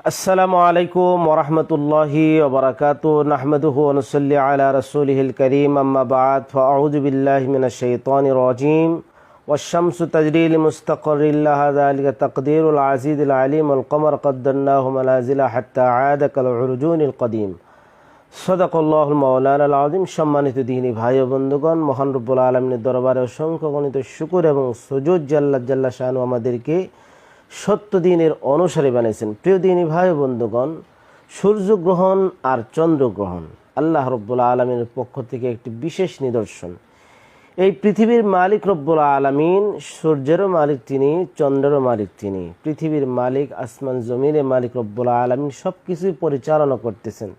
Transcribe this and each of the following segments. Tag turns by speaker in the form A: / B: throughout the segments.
A: আসসালামু আলাইকুম ওরহমতুল্লাহি ওবরাকাতু নাহমাদুহু ওয়া নুসাল্লি আলা রাসূলিহিল কারীম আম্মা বা'দ ফাআউযু বিল্লাহি মিনাশ শাইতানির রাজীম ওয়াশ-শামসু তাজরি লিমুস্তাকাররিন লাহা যালিকা তাকদীরুল আজিজিল আলীম ওয়াল কমার কদ্দারনাহু মানাজিলা হাত্তা আ'াদা কাল উরজুনিল কদীম সাদাকাল্লাহুল মাওলানাল আযীম। সম্মানিত দ্বীনী ভাই ও বন্ধুগণ, মহান রব্বুল আলামিনের দরবারে অসংখ্য গণিত শুকর এবং সুজুদ জাল্লা শানু আমাদেরকে সত্য দিনের অনুসারী বানিয়েছেন। প্রিয় দিনী ভাই ও বন্ধুগণ, সূর্যগ্রহণ আর চন্দ্রগ্রহণ আল্লাহ রব্বুল আলামিনের পক্ষ থেকে একটি বিশেষ নিদর্শন। এই পৃথিবীর মালিক রব্বুল আলামিন, সূর্যেরও মালিক তিনি, চন্দ্রেরও মালিক তিনি। পৃথিবীর মালিক, আসমান জমিনের মালিক রব্বুল আলামিন সব কিছুই পরিচালনা করতেছেন।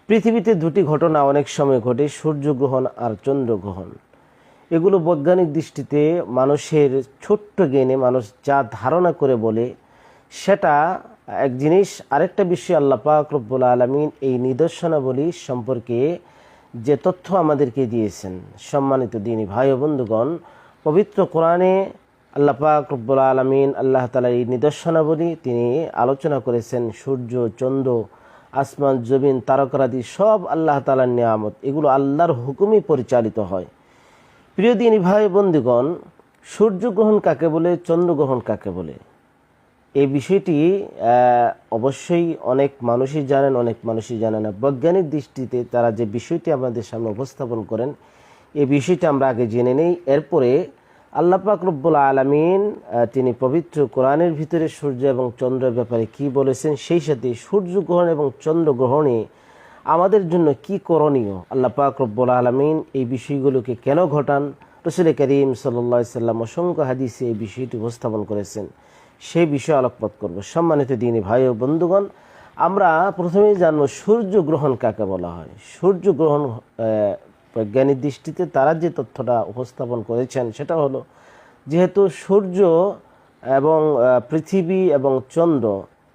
A: পৃথিবীতে দুটি ঘটনা অনেক সময় ঘটে, সূর্যগ্রহণ আর চন্দ্রগ্রহণ। এগুলো বৈজ্ঞানিক দৃষ্টিতে মানুষের ছোট্ট জ্ঞানে মানুষ যা ধারণা করে বলে সেটা এক জিনিস। আরেকটা বিষয়, আল্লাহ পাক রব্বুল আলামিন এই নিদর্শনাবলী সম্পর্কে যে তথ্য আমাদেরকে দিয়েছেন। সম্মানিত দ্বীনী ভাই ও বন্ধুগণ, পবিত্র কোরআনে আল্লাহ পাক রব্বুল আলামিন আল্লাহ তাআলা এই নিদর্শনাবলী তিনি আলোচনা করেছেন। সূর্য, চন্দ্র, আসমান জমিন, তারকারাদি সব আল্লাহ তাআলার নিয়ামত। এগুলো আল্লাহর হুকুমে পরিচালিত হয়। প্রিয় দিনী ভাই বন্ধুগণ, সূর্যগ্রহণ কাকে বলে, চন্দ্রগ্রহণ কাকে বলে, এই বিষয়টি অবশ্যই অনেক মানুষই জানেন, অনেক মানুষই জানে না। বৈজ্ঞানিক দৃষ্টিতে তারা যে বিষয়টি আমাদের সামনে উপস্থাপন করেন, এই বিষয়টা আমরা আগে জেনে নেই। এরপরে আল্লাহ পাক রব্বুল আলামিন তিনি পবিত্র কোরআনের ভিতরে সূর্য এবং চন্দ্রের ব্যাপারে কি বলেছেন, সেই সাথে সূর্যগ্রহণ এবং চন্দ্রগ্রহণে আমাদের জন্য কি করণীয়, আল্লাহ পাক রব্বুল আলামিন এই বিষয়গুলোকে কেন ঘটান, রাসূল করিম সাল্লাল্লাহু আলাইহি সাল্লাম অসংখ্য হাদিসে এই বিষয়টি উপস্থাপন করেছেন, সেই বিষয়ে আলোকপাত করব। সম্মানিত দ্বীনী ভাই ও বন্ধুগণ, আমরা প্রথমেই জানব সূর্যগ্রহণ কাকে বলা হয়। সূর্যগ্রহণ বৈজ্ঞানিক দৃষ্টিতে তারা যে তথ্যটা উপস্থাপন করেছেন সেটা হলো, যেহেতু সূর্য এবং পৃথিবী এবং চন্দ্র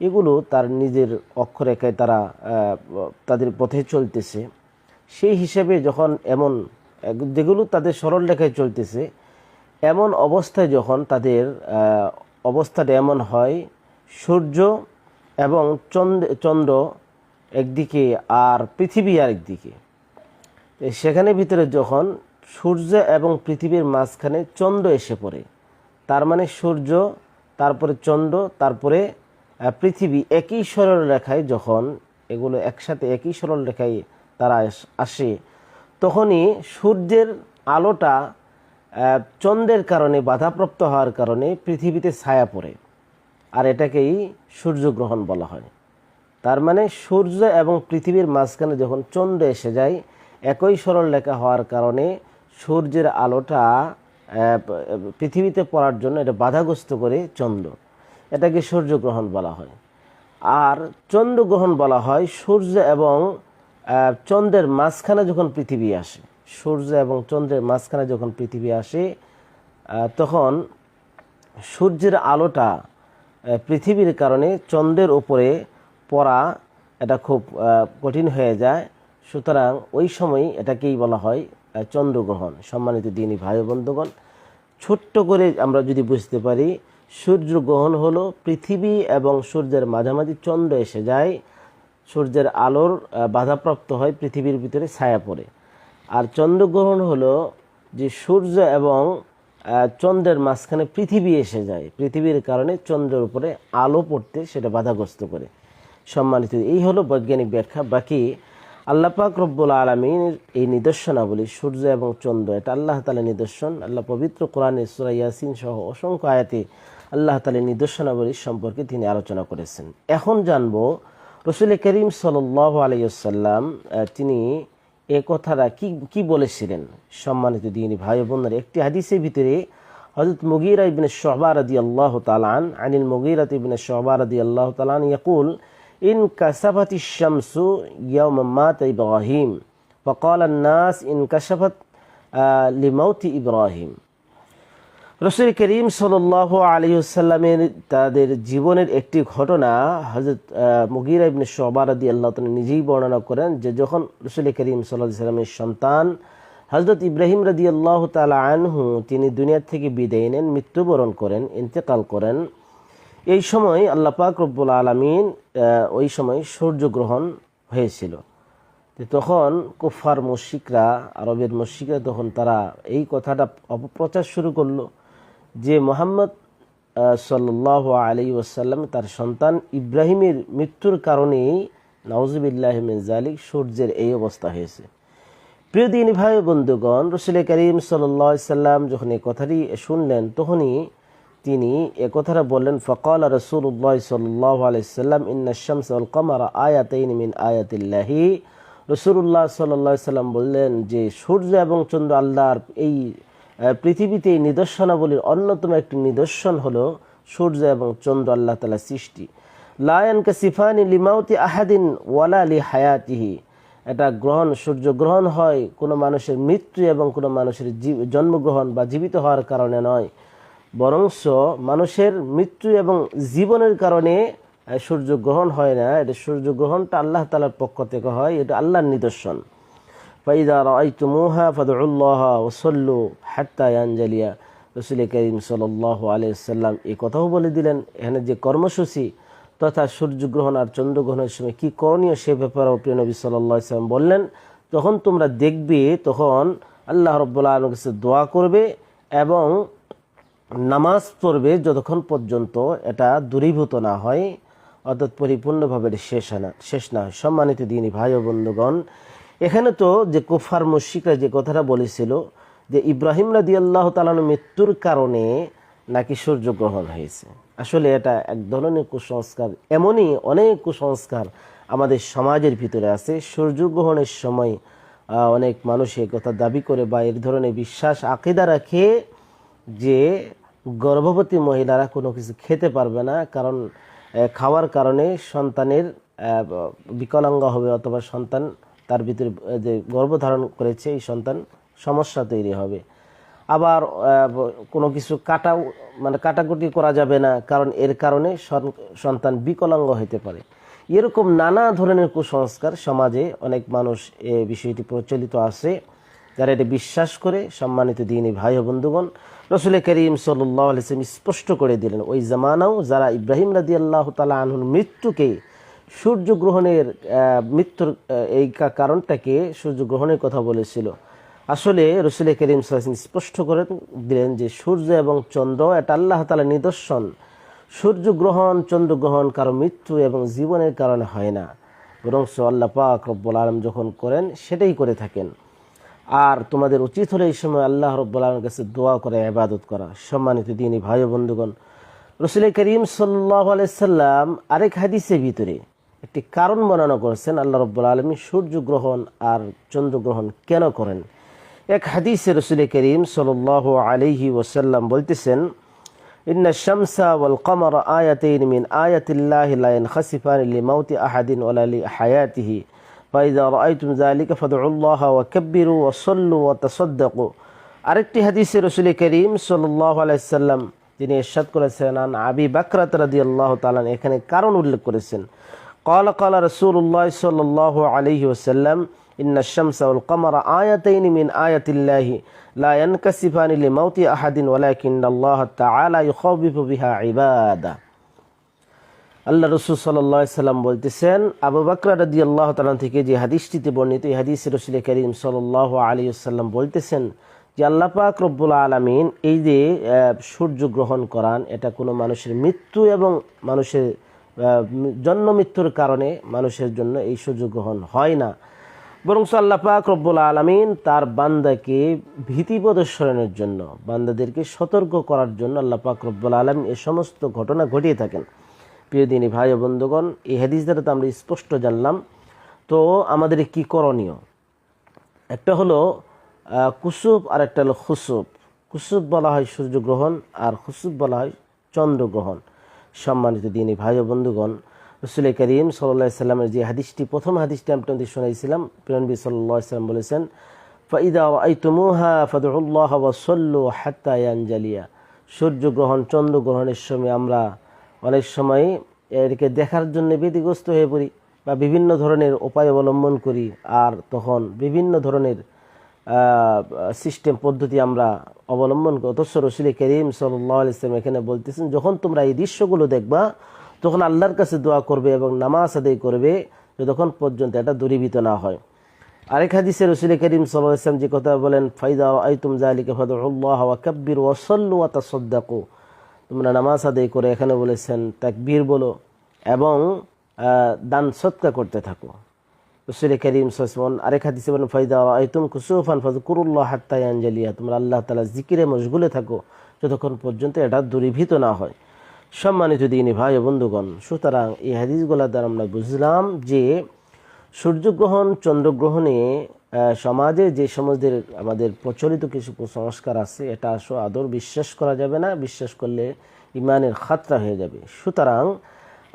A: এগুলো তার নিজের অক্ষরেখায় তারা তাদের পথে চলতেছে, সেই হিসেবে যখন এমন যেগুলো তাদের সরল রেখায় চলতেছে, এমন অবস্থায় যখন তাদের অবস্থাটা এমন হয়, সূর্য এবং চন্দ্র একদিকে আর পৃথিবী আরেকদিকে, সেখানে ভিতরে যখন সূর্য এবং পৃথিবীর মাঝখানে চন্দ্র এসে পড়ে, তার মানে সূর্য, তারপরে চন্দ্র, তারপরে পৃথিবী একই সরল রেখায় যখন এগুলো একসাথে একই সরল রেখায় তারা আসে, তখনই সূর্যের আলোটা চন্দ্রের কারণে বাধাপ্রাপ্ত হওয়ার কারণে পৃথিবীতে ছায়া পড়ে, আর এটাকেই সূর্যগ্রহণ বলা হয়। তার মানে সূর্য এবং পৃথিবীর মাঝখানে যখন চন্দ্র এসে যায়, একই সরল রেখা হওয়ার কারণে সূর্যের আলোটা পৃথিবীতে পড়ার জন্য এটা বাধাগ্রস্ত করে চন্দ্র, এটাকে সূর্যগ্রহণ বলা হয়। আর চন্দ্রগ্রহণ বলা হয় সূর্য এবং চন্দ্রের মাঝখানে যখন পৃথিবী আসে, সূর্য এবং চন্দ্রের মাঝখানে যখন পৃথিবী আসে, তখন সূর্যের আলোটা পৃথিবীর কারণে চন্দ্রের উপরে পড়া এটা খুব কঠিন হয়ে যায়। সুতরাং ওই সময় এটাকেই বলা হয় চন্দ্রগ্রহণ। সম্মানিত দ্বীনী ভাই বন্ধুগণ, ছোট্ট করে আমরা যদি বুঝতে পারি, সূর্যগ্রহণ হলো পৃথিবী এবং সূর্যের মাঝামাঝি চন্দ্র এসে যায়, সূর্যের আলোর বাধাপ্রাপ্ত হয়, পৃথিবীর ভিতরে ছায়া পড়ে। আর চন্দ্রগ্রহণ হলো যে সূর্য এবং চন্দ্রের মাঝখানে পৃথিবী এসে যায়, পৃথিবীর কারণে চন্দ্রের উপরে আলো পড়তে সেটা বাধাগ্রস্ত করে। সম্মানিত, এই হলো বৈজ্ঞানিক ব্যাখ্যা। বাকি আল্লাহ পাক রব্বুল আলামিনের এই নিদর্শনাবলী সূর্য এবং চন্দ্র, এটা আল্লাহ তাআলার নিদর্শন। আল্লাহ পবিত্র কোরআনে সূরা ইয়াসিন সহ অসংখ্য আয়াতে আল্লাহ তাআলার নিদর্শনাবলী সম্পর্কে তিনি আলোচনা করেছেন। এখন জানবো রাসূল করিম সাল্লাল্লাহু আলাইহি ওয়াসাল্লাম তিনি এ কথাটা কি বলেছিলেন। সম্মানিত দ্বীনী ভাই ও বোনেরা, একটি হাদিসের ভিতরে হযরত মুগীরা ইবনে শুবা রাদিয়াল্লাহু তাআলা আনিল মুগীরা ইবনে শুবা রাদিয়াল্লাহু তাআলা ইয়াকুল ইন কাসাফাতিশ শামসু ইয়াওমা মাতা ইব্রাহিম ফাকালা আন-নাস ইন কাশাফাত লিমাউতি ইব্রাহিম। রাসূল করিম সাল্লাল্লাহু আলাইহি ওয়াসাল্লামের তাদের জীবনের একটি ঘটনা হযরত মুগীরা ইবনে শুবা রাদিয়াল্লাহু তাআলা নিজেই বর্ণনা করেন, যে যখন রাসূল করিম সাল্লাল্লাহু আলাইহি ওয়াসাল্লামের সন্তান হযরত ইব্রাহিম রাদিয়াল্লাহু তাআলা আনহু তিনি দুনিয়া থেকে বিদায় নেন, মৃত্যুবরণ করেন, ইন্তেকাল করেন, এই সময় আল্লাহ পাক রব্বুল আলামিন ওই সময় সূর্যগ্রহণ হয়েছিল। তখন কুফার মুশরিকরা, আরবের মুশরিকরা, তখন তারা এই কথাটা অপপ্রচার শুরু করলো যে মুহাম্মদ সাল্লাল্লাহু আলাইহি ওয়াসাল্লাম তার সন্তান ইব্রাহিমের মৃত্যুর কারণেই নাউজুবিল্লাহি মিন যালিক সূর্যের এই অবস্থা হয়েছে। প্রিয় দিনী ভাই বন্ধুগণ, রাসূল করিম সাল্লাল্লাহু আলাইহি ওয়াসাল্লাম যখন এই কথাটি শুনলেন তখনই তিনি এ কথাটা বললেন, ফাকালা রাসূলুল্লাহ সাল্লাল্লাহু আলাইহি ওয়াসাল্লাম ইন্নাশ শামসা ওয়াল কমারা আয়াতাইন মিন আয়াতিল্লাহি। রাসূলুল্লাহ সাল্লাল্লাহু আলাইহি ওয়াসাল্লাম বললেন যে সূর্য এবং চন্দ্র আল্লাহর এই পৃথিবীতে এই নিদর্শনাবলীর অন্যতম একটি নিদর্শন হলো সূর্য এবং চন্দ্র আল্লাহ তাআলা সৃষ্টি। লা ইয়ানকাসিফানি লিমাউতি আহাদিন ওয়ালা লিহায়াতিহি। এটা গ্রহণ, সূর্য গ্রহণ হয় কোনো মানুষের মৃত্যু এবং কোনো মানুষের জন্মগ্রহণ বা জীবিত হওয়ার কারণে নয়, বরংস মানুষের মৃত্যু এবং জীবনের কারণে সূর্যগ্রহণ হয় না। এটা সূর্যগ্রহণটা আল্লাহ তাআলার পক্ষ থেকে হয়, এটা আল্লাহর নিদর্শন। ফাইদা রাআইতুমুহা ফাদউল্লাহা ওয়াসাল্লু হাত্তা ইয়ানজালিয়া। রাসূল করিম সাল্লাল্লাহু আলাইহি ওয়াসাল্লাম এই কথাও বলে দিলেন এখানে যে কর্মসূচি তথা সূর্যগ্রহণ আর চন্দ্রগ্রহণের সময় কি করণীয় সে ব্যাপারেও প্রিয় নবী সাল্লাল্লাহু আলাইহি ওয়াসাল্লাম বললেন। তখন তোমরা দেখবে, তখন আল্লাহ রাব্বুল আলামিনের কাছে দোয়া করবে এবং নামাজ পড়বে যতক্ষণ পর্যন্ত এটা দূরীভূত না হয়, অর্থাৎ পরিপূর্ণভাবে শেষ না হয়। সম্মানিত দিনী ভাই ও বন্ধুগণ, এখানে তো যে কুফার মুশরিকরা যে কথাটা বলেছিল যে ইব্রাহিম রাদিয়াল্লাহু তাআলার মৃত্যুর কারণে নাকি সূর্যগ্রহণ হয়েছে, আসলে এটা এক ধরনের কুসংস্কার। এমনই অনেক কুসংস্কার আমাদের সমাজের ভিতরে আছে। সূর্যগ্রহণের সময় অনেক মানুষ এই কথা দাবি করে বা এর ধরনের বিশ্বাস আকিদা রাখে যে গর্ভবতী মহিলারা কোনো কিছু খেতে পারবে না, কারণ খাওয়ার কারণে সন্তানের বিকলাঙ্গ হবে অথবা সন্তান তার ভিতরে যে গর্ভধারণ করেছে এই সন্তান সমস্যা তৈরি হবে। আবার কোনো কিছু কাটাকুটি করা যাবে না, কারণ এর কারণে সন্তান বিকলাঙ্গ হতে পারে। এরকম নানা ধরনের কুসংস্কার সমাজে অনেক মানুষ এই বিষয়টি প্রচলিত আছে, যারা এটা বিশ্বাস করে। সম্মানিত দিনী ভাই ও বন্ধুগণ, রাসূল করিম সাল্লাল্লাহু আলাইহি ওয়াসাল্লাম স্পষ্ট করে দিলেন ওই জামানাও যারা ইব্রাহিম রাদিয়াল্লাহু তাআলা আনহুর মৃত্যুকে সূর্যগ্রহণের মৃত্যুর এই কারণটাকে সূর্যগ্রহণের কথা বলেছিল। আসলে রাসূল করিম সাল্লাল্লাহু আলাইহি ওয়াসাল্লাম স্পষ্ট করে দিলেন যে সূর্য এবং চন্দ্র এটা আল্লাহ তাআলার নিদর্শন। সূর্যগ্রহণ চন্দ্রগ্রহণ কারো মৃত্যু এবং জীবনের কারণে হয় না, বরং আল্লাহ পাক রব্বুল আলামিন যখন করেন সেটাই করে থাকেন। আর তোমাদের উচিত হলো এই সময় আল্লাহ রাব্বুল আলামিনের কাছে দোয়া করে ইবাদত করা। সম্মানিত দিনী ভাই ও বন্ধুগণ, রাসূল করিম সাল্লাল্লাহু আলাইহি ওয়াসাল্লাম আরেক হাদিসের ভিতরে একটি কারণ বর্ণনা করেছেন আল্লাহ রাব্বুল আলামিন সূর্যগ্রহণ আর চন্দ্রগ্রহণ কেন করেন। এক হাদিসে রাসূল করিম সাল্লাল্লাহু আলাইহি ওয়াসাল্লাম বলতেছেন, ইন্না শামসা ওয়াল কমারা আয়াতাইন মিন আয়াতিল্লাহি লা ইয়ানখাসিফানি লিমাউতি আহাদিন ওয়ালা লিহায়াতিহি ফাইযা রাআইতুম যালিকা ফাদউল্লাহা ওয়া কাব্বিরু ওয়া সাল্লু ওয়া তাসাদ্দাকু। আরেকটি হাদিসে রাসূল করিম সাল্লাল্লাহু আলাইহি ওয়াসাল্লাম তিনি ইরশাদ করেছেন, আন আবি বকর রাদিয়াল্লাহু তাআলা, এখানে কারণ উল্লেখ করেছেন। قال قال رسول الله صلى الله عليه وسلم إن الشمس والقمر آيتين من آيات الله لا ينكسفان لموت أحد ولكن الله تعالى يخوف بها عباده। আল্লাহ রাসূল সাল্লাল্লাহু আলাইহি ওয়াসাল্লাম বলতেছেন, আবু বকর রাদিয়াল্লাহু তাআলা থেকে যে হাদিসটিতে বর্ণিত, এই হাদিসে রাসূল করিম সাল্লাল্লাহু আলাইহি ওয়াসাল্লাম বলতেছেন যে আল্লাহ পাক রব্বুল আলামিন এই যে সূর্য গ্রহণ করান, এটা কোনো মানুষের মৃত্যু এবং মানুষের জন্ম মৃত্যুর কারণে মানুষের জন্য এই সূর্যগ্রহণ হয় না, বরং আল্লাহ পাক রব্বুল আলামিন তার বান্দাকে ভীতি প্রদর্শনের জন্য, বান্দাদেরকে সতর্ক করার জন্য আল্লাহ পাক রব্বুল আলামিন এই সমস্ত ঘটনা ঘটিয়ে থাকেন। প্রিয় দিনী ভাই ও বন্ধুগণ, এই হাদিস দ্বারা তো আমরা স্পষ্ট জানলাম। তো আমাদের কি করণীয়? একটা হলো কুসুব আর একটা হলো খুসুব। কুসুব বলা হয় সূর্যগ্রহণ আর খুসুব বলা হয় চন্দ্রগ্রহণ। সম্মানিত দিনী ভাই ও বন্ধুগণ, রাসূল করিম সাল্লাল্লাহু আলাইহি ওয়াসাল্লামের যে হাদিসটি, প্রথম হাদিসটি আপনাদের শোনাইছিলাম, প্রিয় নবী সাল্লাল্লাহু আলাইহি ওয়াসাল্লাম বলেছেন, ফাইদা রাআইতুমুহা ফাদউল্লাহা ওয়া সাল্লু হাত্তা ইয়ানজালিয়া। সূর্যগ্রহণ চন্দ্রগ্রহণের সময় আমরা অনেক সময় এটাকে দেখার জন্য ব্যতিগ্রস্ত হয়ে পড়ি বা বিভিন্ন ধরনের উপায় অবলম্বন করি, আর তখন বিভিন্ন ধরনের সিস্টেম পদ্ধতি আমরা অবলম্বন করি। অথচ রাসূল করিম সাল্লাল্লাহু আলাইহি ওয়াসাল্লাম এখানে বলতেছেন, যখন তোমরা এই দৃশ্যগুলো দেখবা তখন আল্লাহর কাছে দোয়া করবে এবং নামাজ আদায় করবে যতক্ষণ পর্যন্ত এটা দূরীভূত না হয়। আরেক হাদিসে রাসূল করিম সাল্লাল্লাহু আলাইহি ওয়াসাল্লাম যে কথা বলেন, ফাইদা রাআইতুম যালিকা ফাদউল্লাহ ওয়া কাব্বিরু ওয়া সাল্লু ওয়া তাসাদ্দাকু, তোমরা নামাজ আদায় করে, এখানে বলেছেন তাকবীর বলো এবং দান সদকা করতে থাকো। রাসূল করিম সাল্লাল্লাহু আলাইহি ওয়াসাল্লাম আরেক হাদিসে বলেন, ফাইদা রাআইতুম কুসুফান ফাযকুরুল্লাহ হাত্তা ইয়ানজালিয়া, তোমরা আল্লাহ তাআলা জিকিরে মশগুলে থাকো যতক্ষণ পর্যন্ত এটা দূরীভূত না হয়। সম্মানিত দিনী ভাই ও বন্ধুগণ, সুতরাং এই হাদিসগুলোর দ্বারা আমরা বুঝলাম যে সূর্যগ্রহণ চন্দ্রগ্রহণে সমাজে যে আমাদের প্রচলিত কিছু কুসংস্কার আছে, এটা আসলে আদৌ বিশ্বাস করা যাবে না, বিশ্বাস করলে ইমানের খাতরা হয়ে যাবে। সুতরাং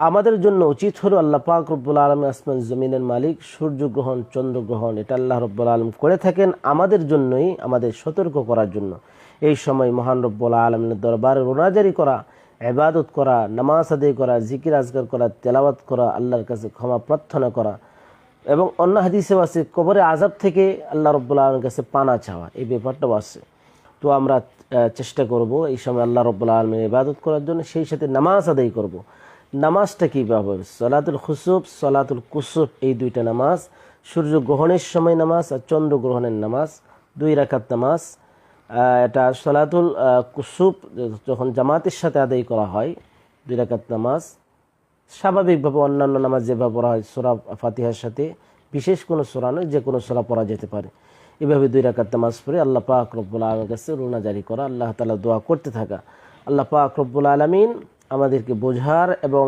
A: আমাদের জন্য উচিত হলো আল্লাহ পাক রব্বুল আলামিন আসমান জমিনের মালিক, সূর্যগ্রহণ চন্দ্রগ্রহণ এটা আল্লাহ রব্বুল আলামিন করে থাকেন আমাদের জন্যই, আমাদের সতর্ক করার জন্য। এই সময় মহান রব্বুল আলামিনের দরবারে রোনাজারি করা, ইবাদত করা, নামাজ আদায় করা, জিকির আজকার করা, তেলাওয়াত করা, আল্লাহর কাছে ক্ষমা প্রার্থনা করা এবং অন্য হাদিসেও আছে কবরে আযাব থেকে আল্লাহ রাব্বুল আলামিনের কাছে পানা চাওয়া, এই ব্যাপারটাও আছে। তো আমরা চেষ্টা করব এই সময় আল্লাহ রাব্বুল আলামিনের ইবাদত করার জন্য, সেই সাথে নামাজ আদায় করব। নামাজটা কীভাবে হবে? সলাতুল খুসুফ, সলাতুল কুসুফ, এই দুইটা নামাজ, সূর্যগ্রহণের সময় নামাজ আর চন্দ্রগ্রহণের নামাজ, 2 রাকাত নামাজ। এটা সলাতুল কুসুফ যখন জামাতের সাথে আদায় করা হয় 2 রাকাত নামাজ, স্বাভাবিকভাবে অন্যান্য নামাজ যেভাবে পড়া হয় সূরা ফাতিহার সাথে, বিশেষ কোনো সূরা নয়, যে কোনো সূরা পড়া যেতে পারে। এভাবে 2 রাকাত নামাজ পড়ে আল্লাহ পাক রব্বুল আলামিনের কাছে রুনা জারি করা, আল্লাহ তাআলা দোয়া করতে থাকা। আল্লাহ পাক রব্বুল আলামিন আমাদেরকে বোঝার এবং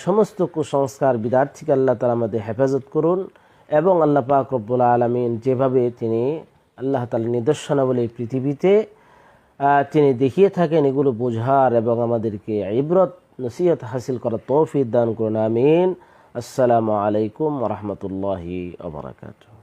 A: সমস্ত কুসংস্কার বিদাত থেকে আল্লাহ তাআলা আমাদের হেফাজত করুন, এবং আল্লাহ পাক রব্বুল আলামিন যেভাবে তিনি আল্লাহ তাআলার নিদর্শনাবলী পৃথিবীতে তিনি দেখিয়ে থাকেন, এগুলো বোঝার এবং আমাদেরকে ইবরত নসিহত হাসিল করার তৌফিক দান করুন। আমিন। আসসালামু আলাইকুম ওয়া রাহমাতুল্লাহি ওয়া বারাকাতুহু।